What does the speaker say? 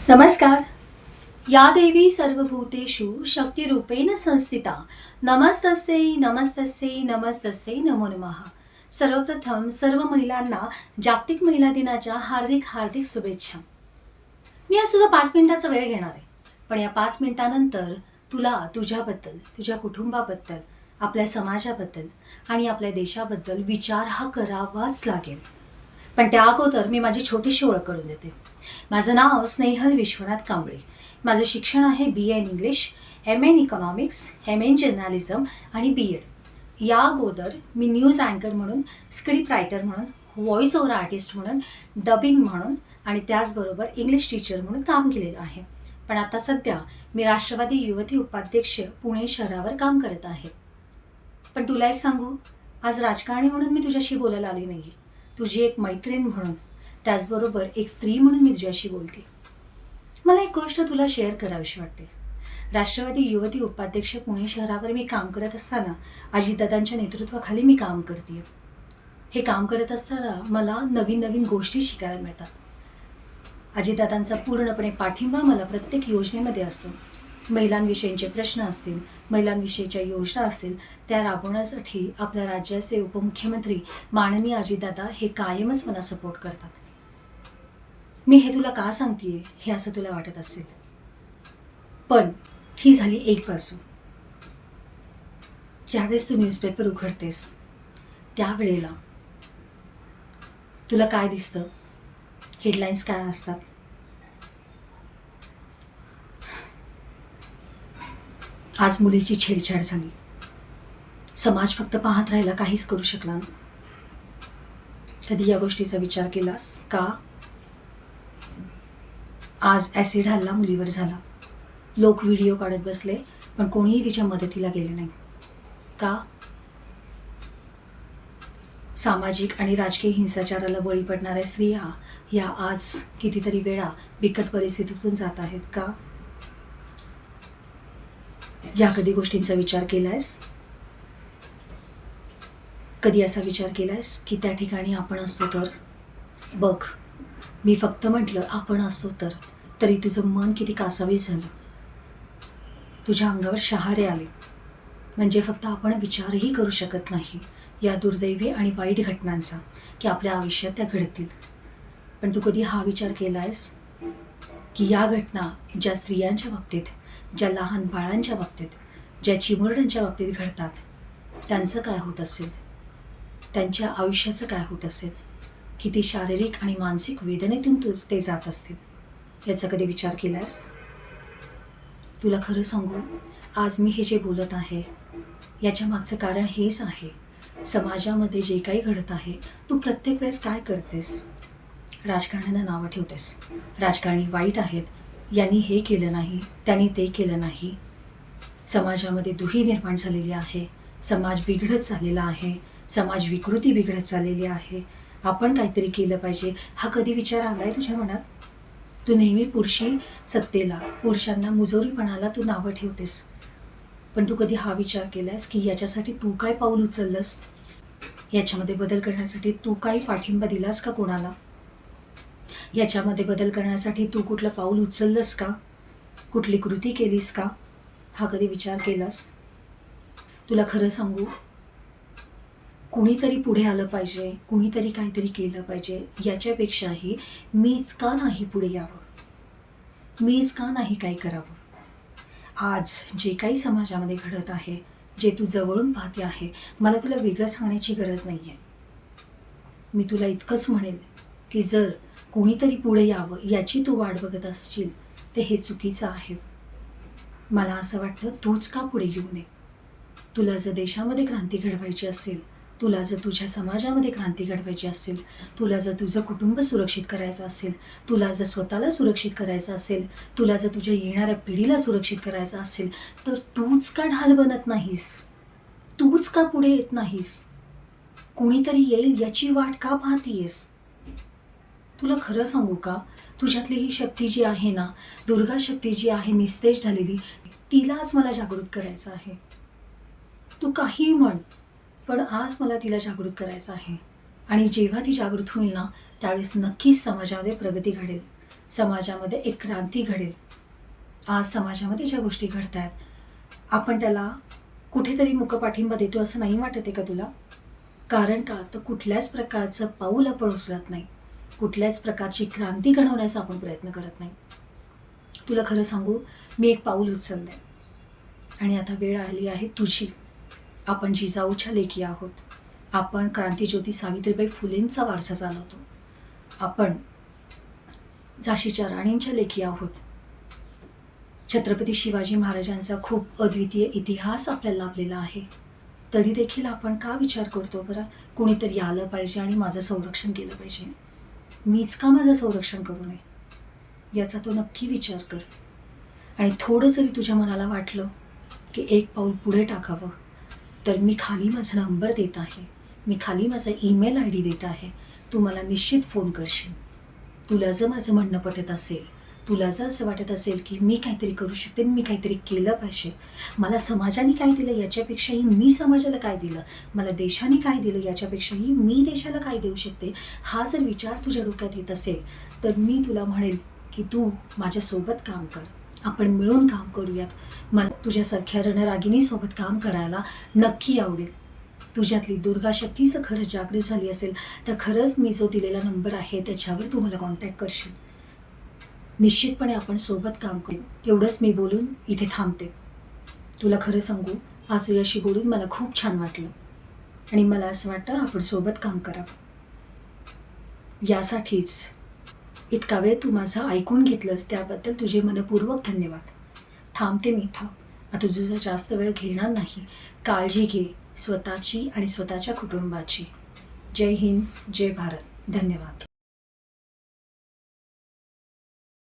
नमस्कार. या देवी सर्वभूतेषु शक्तिरूपेण संस्थिता. नमस्तस्यै नमस्तस्यै नमस्तस्यै नमो नमः. सर्वप्रथम सर्व महिलांना जागतिक महिला दिनाच्या हार्दिक हार्दिक शुभेच्छा. मी आज तुझा 5 मिनिटाचा वेळ घेणार आहे, पण या 5 मिनिटानंतर तुला तुझ्याबद्दल, तुझ्या कुटुंबाबद्दल, आपल्या समाजाबद्दल आणि आपल्या देशाबद्दल विचार हा करावाच लागेल. पण त्या अगोदर मी माझी छोटीशी ओळख करून देते. माझं नाव स्नेहल विश्वनाथ कांबळे. माझं शिक्षण आहे BA in English, MA in economics, MA in journalism आणि BEd. या अगोदर मी न्यूज अँकर म्हणून, स्क्रिप्ट रायटर म्हणून, व्हॉइस ओव्हर आर्टिस्ट म्हणून, डबिंग म्हणून आणि त्याचबरोबर इंग्लिश टीचर म्हणून काम केलेलं आहे. पण आता सध्या मी राष्ट्रवादी युवती उपाध्यक्ष पुणे शहरावर काम करत आहे. पण तुला एक सांगू, आज राजकारणी म्हणून मी तुझ्याशी बोलायला आली नाही आहे. तुझी एक मैत्रीण म्हणून, त्याचबरोबर एक स्त्री म्हणून मी तुझ्याशी बोलते. मला एक गोष्ट तुला शेअर करावीशी वाटते. राष्ट्रवादी युवती उपाध्यक्ष पुणे शहरावर मी काम करत असताना अजितदादांच्या नेतृत्वाखाली मी काम करते. हे काम करत असताना मला नवीन नवीन गोष्टी शिकायला मिळतात. अजितदादांचा पूर्णपणे पाठिंबा मला प्रत्येक योजनेमध्ये असतो. महिलांविषयीचे प्रश्न असतील, महिलांविषयीच्या योजना असतील, त्या राबवण्यासाठी आपल्या राज्याचे उपमुख्यमंत्री माननीय अजितदादा हे कायमच मला सपोर्ट करतात. मी हे तुला का सांगतेय हे असं तुला वाटत असेल, पण ही झाली एक बाजू. ज्यावेळेस तू न्यूजपेपर उघडतेस त्यावेळेला तुला काय दिसतं, हेडलाईन्स काय असतात? आज मुलीची छेडछाड झाली, समाज फक्त पाहत राहिला, काहीच करू शकला नाही. कधी या गोष्टीचा विचार केलास का? आज ॲसिड हल्ला मुलीवर झाला, लोक व्हिडिओ काढत बसले, पण कोणीही तिच्या मदतीला गेले नाही का? सामाजिक आणि राजकीय हिंसाचाराला बळी पडणाऱ्या स्त्रिया या आज कितीतरी वेळा बिकट परिस्थितीतून जात आहेत का? या कधी गोष्टींचा विचार केलायस? कधी असा विचार केलायस की त्या ठिकाणी आपण असतो तर? बघ, मी फक्त म्हटलं आपण असतो तर, तरी तुझं मन किती कासावीस झालं, तुझ्या अंगावर शहारे आले. म्हणजे फक्त आपण विचारही करू शकत नाही या दुर्दैवी आणि वाईट घटनांचा की आपल्या आयुष्यात त्या घडतील. पण तू कधी हा विचार केलायस की या घटना ज्या स्त्रियांच्या बाबतीत, ज्या लहान बाळांच्या बाबतीत, ज्या चिमुरड्यांच्या बाबतीत घडतात, त्यांचं काय होत असेल, त्यांच्या आयुष्याचं काय होत असेल, किती शारीरिक आणि मानसिक वेदनेतून ते जात असतील, याचा कधी विचार केलास? तुला खरं सांगू, आज मी हे जे बोलत आहे याच्या मागचं कारण हेच आहे. समाजामध्ये जे काही घडत आहे, तू प्रत्येक वेळेस काय करतेस? राजकारण्यांना नावं ठेवतेस, राजकारणी वाईट आहेत, यांनी हे केलं नाही, त्यांनी ते केलं नाही. समाजामध्ये दुही निर्माण झालेली आहे, समाज बिघडत चाललेला आहे, समाज विकृती बिघडत चाललेली आहे. आपण काहीतरी केलं पाहिजे, हा कधी विचार आलाय तुझ्या मनात? तू नेहमी पुरुषी सत्तेला, पुरुषांना मुजोरीपणाला तू नावं ठेवतेस, पण तू कधी हा विचार केलास की याच्यासाठी तू काय पाऊल उचललंस? याच्यामध्ये बदल करण्यासाठी तू काही पाठिंबा दिलास का कोणाला? याच्यामध्ये बदल करण्यासाठी तू कुठलं पाऊल उचललंस का? कुठली कृती केलीस का? हा कधी विचार केलास? तुला खरं सांगू, कुणीतरी पुढे आलं पाहिजे, कुणीतरी काहीतरी केलं पाहिजे, याच्यापेक्षाही मीच का नाही पुढे यावं, मीच का नाही काही करावं? आज जे काही समाजामध्ये घडत आहे, जे तू जवळून पाहते आहे, मला तुला वेगळं सांगण्याची गरज नाही आहे. मी तुला इतकंच म्हणेल की जर कुणीतरी पुढे यावं याची तू वाट बघत असशील तर हे चुकीचं आहे. मला असं वाटतं तूच का पुढे येऊ नये. तुला जर देशामध्ये क्रांती घडवायची असेल, तुला जर तुझ्या समाजामध्ये क्रांती घडवायची असेल, तुला जर तुझं कुटुंब सुरक्षित करायचं असेल, तुला जर स्वतःला सुरक्षित करायचं असेल, तुला जर तुझ्या येणाऱ्या पिढीला सुरक्षित करायचं असेल, तर तूच का ढाल बनत नाहीस? तूच का पुढे येत नाहीस? कुणीतरी येईल याची वाट का पाहतीयस? तुला खरं सांगू का, तुझ्यातली ही शक्ती जी आहे ना, दुर्गा शक्ती जी आहे निस्तेज झालेली, तिलाच मला जागृत करायचं आहे. तू काहीही म्हण, पण आज मला तिला जागृत करायचं आहे. आणि जेव्हा ती जागृत होईल ना, त्यावेळेस नक्कीच समाजामध्ये प्रगती घडेल. समाजामध्ये एक क्रांती घडेल. आज समाजामध्ये ज्या गोष्टी घडत आहेत आपण त्याला कुठेतरी मुकपाठिंबा देतो असं नाही वाटत आहे का तुला? कारण का तर कुठल्याच प्रकारचं पाऊल आपण उचलत नाही, कुठल्याच प्रकारची क्रांती घडवण्याचा आपण प्रयत्न करत नाही. तुला खरं सांगू, मी एक पाऊल उचललं आहे आणि आता वेळ आली आहे तुझी. आपण जिजाऊच्या लेकी आहोत. आपण क्रांतीज्योती सावित्रीबाई फुलेंचा वारसा चालवतो. आपण झाशीच्या राणींच्या लेकी आहोत. छत्रपती शिवाजी महाराजांचा खूप अद्वितीय इतिहास आपल्याला लाभलेला आहे. तरी देखील आपण का विचार करतो बरं, कुणीतरी आलं पाहिजे आणि माझं संरक्षण केलं पाहिजे, मीच का माझं संरक्षण करू नये, याचा तो नक्की विचार कर. आणि थोडं जरी तुझ्या मनाला वाटलं की एक पाऊल पुढे टाकावं, तर मी खाली माझा नंबर देत आहे, मी खाली माझा ईमेल ID देत आहे. तू मला निश्चित फोन करशील. तुला जर माझं म्हणणं पटत असेल, तुला जर असं वाटत असेल की मी काहीतरी करू शकते, मी काहीतरी केलं पाहिजे, मला समाजाने काय दिलं याच्यापेक्षाही मी समाजाला काय दिलं, मला देशाने काय दिलं याच्यापेक्षाही मी देशाला काय देऊ शकते, हा जर विचार तुझ्या डोक्यात येत असेल, तर मी तुला म्हणेल की तू माझ्यासोबत काम कर, आपण मिळून काम करूयात. मला तुझ्यासारख्या रणरागिणीसोबत काम करायला नक्की आवडेल. तुझ्यातली दुर्गा शक्ती जर खरंच जागृत झाली असेल, तर खरंच मी जो दिलेला नंबर आहे त्याच्यावर तू मला कॉन्टॅक्ट करशील. निश्चितपणे आपण सोबत काम करू. एवढंच मी बोलून इथे थांबते. तुला खरं सांगू, आज तुझ्याशी बोलून मला खूप छान वाटलं आणि मला असं वाटतं आपण सोबत काम करावं. यासाठीच इतका वेळ तू माझं ऐकून घेतलंस त्याबद्दल तुझे मनपूर्वक धन्यवाद. थांबते मी इथं. आता तुझा जास्त वेळ घेणार नाही. काळजी घे स्वतःची आणि स्वतःच्या कुटुंबाची. जय हिंद, जय भारत. धन्यवाद.